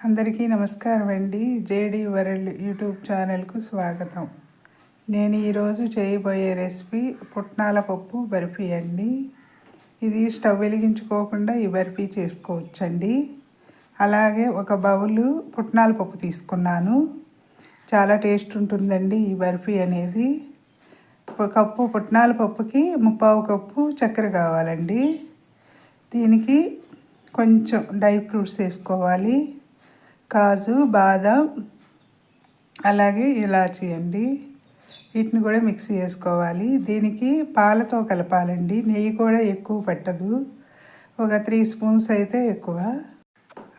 అందరికీ నమస్కారం అండి. జేడి వరల్డ్ యూట్యూబ్ ఛానల్కు స్వాగతం. నేను ఈరోజు చేయబోయే రెసిపీ పుట్నాల పప్పు బర్ఫీ అండి. ఇది స్టవ్ వెలిగించుకోకుండా ఈ బర్ఫీ చేసుకోవచ్చండి. అలాగే ఒక బౌలు పుట్నాల పప్పు తీసుకున్నాను. చాలా టేస్ట్ ఉంటుందండి ఈ బర్ఫీ అనేది. ఒక కప్పు పుట్నాల పప్పుకి 3/4 కప్పు చక్కెర కావాలండి. దీనికి కొంచెం డ్రై ఫ్రూట్స్ వేసుకోవాలి. కాజు, బాదం, అలాగే ఇలాచీ అండి. వీటిని కూడా మిక్సీ వేసుకోవాలి. దీనికి పాలతో కలపాలండి. నెయ్యి కూడా ఎక్కువ పట్టదు, ఒక 3 స్పూన్స్ అయితే ఎక్కువ.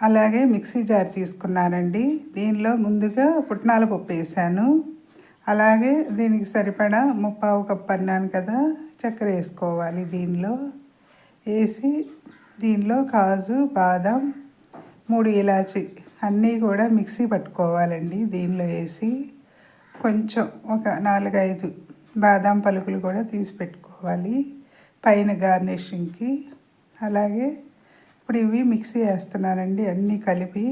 అలాగే మిక్సీ జార్ తీసుకున్నానండి. దీనిలో ముందుగా పుట్నాల పప్పు వేసాను. అలాగే దీనికి సరిపడా 3/4 కప్పు అన్నాను కదా, చక్కెర వేసుకోవాలి. దీనిలో వేసి దీనిలో కాజు, బాదం, 3 ఇలాచీ అన్నీ కూడా మిక్సీ పట్టుకోవాలండి. దీనిలో వేసి కొంచెం ఒక 4-5 బాదం పలుకులు కూడా తీసి పెట్టుకోవాలి పైన గార్నిషింగ్కి. అలాగే ఇప్పుడు ఇవి మిక్సీ వేస్తున్నానండి. అన్నీ కలిపి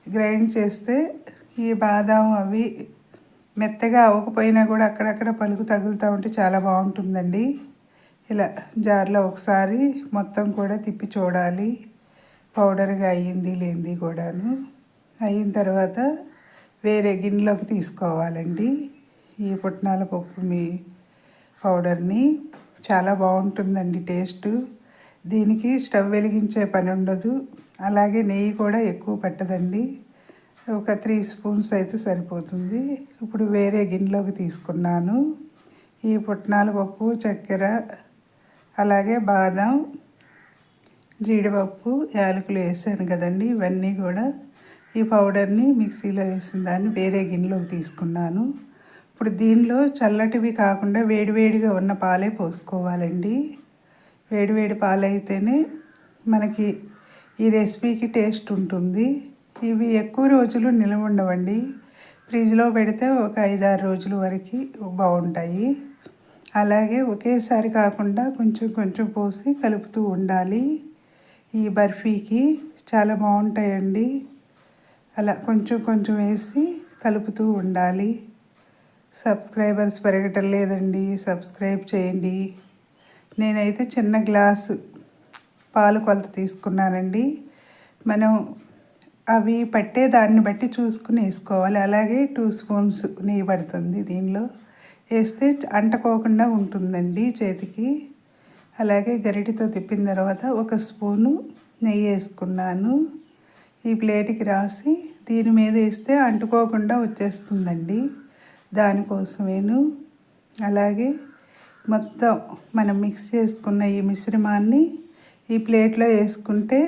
గ్రైండ్ చేస్తే ఈ బాదం అవి మెత్తగా అవ్వకపోయినా కూడా అక్కడక్కడ పలుకు తగులుతూ ఉంటే చాలా బాగుంటుందండి. ఇలా జార్లో ఒకసారి మొత్తం కూడా తిప్పి చూడాలి, పౌడర్గా అయ్యింది లేనిది కూడాను. అయిన తర్వాత వేరే గిన్నెలోకి తీసుకోవాలండి ఈ పుట్నాల పప్పు పౌడర్ని. చాలా బాగుంటుందండి టేస్ట్. దీనికి స్టవ్ వెలిగించే పని ఉండదు. అలాగే నెయ్యి కూడా ఎక్కువ పట్టదండి. ఒక 3 స్పూన్స్ అయితే సరిపోతుంది. ఇప్పుడు వేరే గిన్నెలోకి తీసుకున్నాను. ఈ పుట్నాల పప్పు, చక్కెర, అలాగే బాదం, జీడిపప్పు, యాలకులు వేసాను కదండి. ఇవన్నీ కూడా ఈ పౌడర్ని మిక్సీలో వేసిన దాన్ని వేరే గిన్నెలోకి తీసుకున్నాను. ఇప్పుడు దీనిలో చల్లటివి కాకుండా వేడివేడిగా ఉన్న పాలే పోసుకోవాలండి. వేడివేడి పాలు అయితేనే మనకి ఈ రెసిపీకి టేస్ట్ ఉంటుంది. ఇవి ఎక్కువ రోజులు నిల్వ ఉండవండి. ఫ్రిడ్జ్లో పెడితే ఒక 5-6 రోజుల వరకు బాగుంటాయి. అలాగే ఒకేసారి కాకుండా కొంచెం కొంచెం పోసి కలుపుతూ ఉండాలి. ఈ బర్ఫీకి చాలా బాగుంటాయండి. అలా కొంచెం కొంచెం వేసి కలుపుతూ ఉండాలి. సబ్స్క్రైబర్స్ పెరగటం లేదండి, సబ్స్క్రైబ్ చేయండి. నేనైతే చిన్న గ్లాసు పాలు కొలత తీసుకున్నానండి. మనం అవి పట్టే దాన్ని బట్టి చూసుకుని వేసుకోవాలి. అలాగే 2 స్పూన్స్ నెయ్యి పడుతుంది. దీనిలో వేస్తే అంటుకోకుండా ఉంటుందండి చేతికి. అలాగే గరిటెతో తిప్పిన తర్వాత 1 స్పూను నెయ్యి వేసుకున్నాను. ఈ ప్లేట్కి రాసి దీని మీద వేస్తే అంటుకోకుండా వచ్చేస్తుందండి, దానికోసమేను. అలాగే మొత్తం మనం మిక్స్ చేసుకున్న ఈ మిశ్రమాన్ని ఈ ప్లేట్లో వేసుకుంటే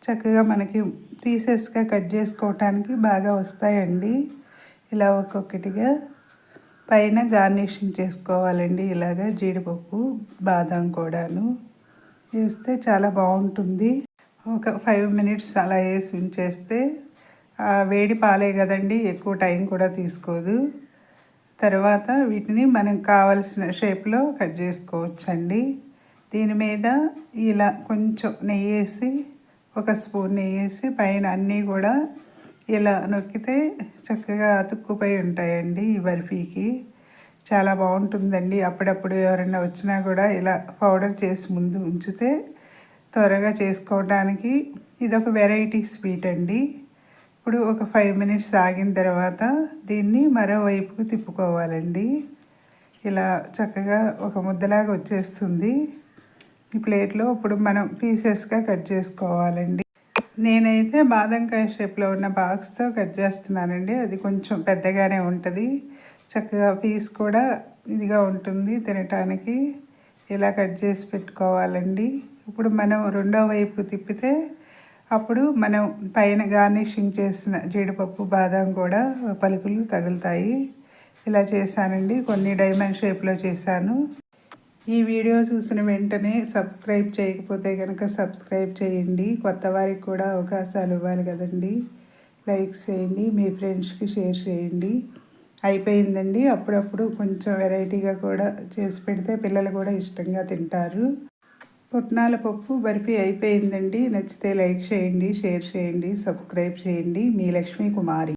చక్కగా మనకి పీసెస్గా కట్ చేసుకోవటానికి బాగా వస్తాయండి. ఇలా ఒక్కొక్కటిగా పైన గార్నిషింగ్ చేసుకోవాలండి. ఇలాగా జీడిపప్పు, బాదం కూడాను వేస్తే చాలా బాగుంటుంది. ఒక 5 మినిట్స్ అలా వేసి ఉంచేస్తే వేడి పాలే కదండి, ఎక్కువ టైం కూడా తీసుకోదు. తర్వాత వీటిని మనం కావలసిన షేప్లో కట్ చేసుకోవచ్చండి. దీని మీద ఇలా కొంచెం నెయ్యి వేసి, 1 స్పూన్ నెయ్యి వేసి పైన అన్నీ కూడా ఇలా నొక్కితే చక్కగా అతుక్కుపోయి ఉంటాయండి. ఈ బర్ఫీకి చాలా బాగుంటుందండి. అప్పుడప్పుడు ఎవరైనా వచ్చినా కూడా ఇలా పౌడర్ చేసి ముందు ఉంచితే త్వరగా చేసుకోవడానికి ఇదొక వెరైటీ స్వీట్ అండి. ఇప్పుడు ఒక 5 మినిట్స్ ఆగిన తర్వాత దీన్ని మరోవైపుకు తిప్పుకోవాలండి. ఇలా చక్కగా ఒక ముద్దలాగా వచ్చేస్తుంది ఈ ప్లేట్లో. ఇప్పుడు మనం పీసెస్గా కట్ చేసుకోవాలండి. నేనైతే బాదంకాయ షేప్లో ఉన్న బాక్స్తో కట్ చేస్తున్నానండి. అది కొంచెం పెద్దగానే ఉంటుంది. చక్కగా పీస్ కూడా ఇదిగా ఉంటుంది తినటానికి. ఇలా కట్ చేసి పెట్టుకోవాలండి. ఇప్పుడు మనం రెండో వైపు తిప్పితే అప్పుడు మనం పైన గార్నిషింగ్ చేసిన జీడిపప్పు, బాదం కూడా పలుకులు తగులుతాయి. ఇలా చేశానండి. కొన్ని డైమండ్ షేప్లో చేశాను. ఈ వీడియో చూసిన వెంటనే సబ్స్క్రైబ్ చేయకపోతే కనుక సబ్స్క్రైబ్ చేయండి. కొత్త వారికి కూడా అవకాశాలు ఇవ్వాలి కదండి. లైక్ చేయండి, మీ ఫ్రెండ్స్కి షేర్ చేయండి. అయిపోయిందండి. అప్పుడప్పుడు కొంచెం వెరైటీగా కూడా చేసి పెడితే పిల్లలు కూడా ఇష్టంగా తింటారు. పుట్నాల పప్పు బర్ఫీ అయిపోయిందండి. నచ్చితే లైక్ చేయండి, షేర్ చేయండి, సబ్స్క్రైబ్ చేయండి. మీ లక్ష్మీ కుమారి.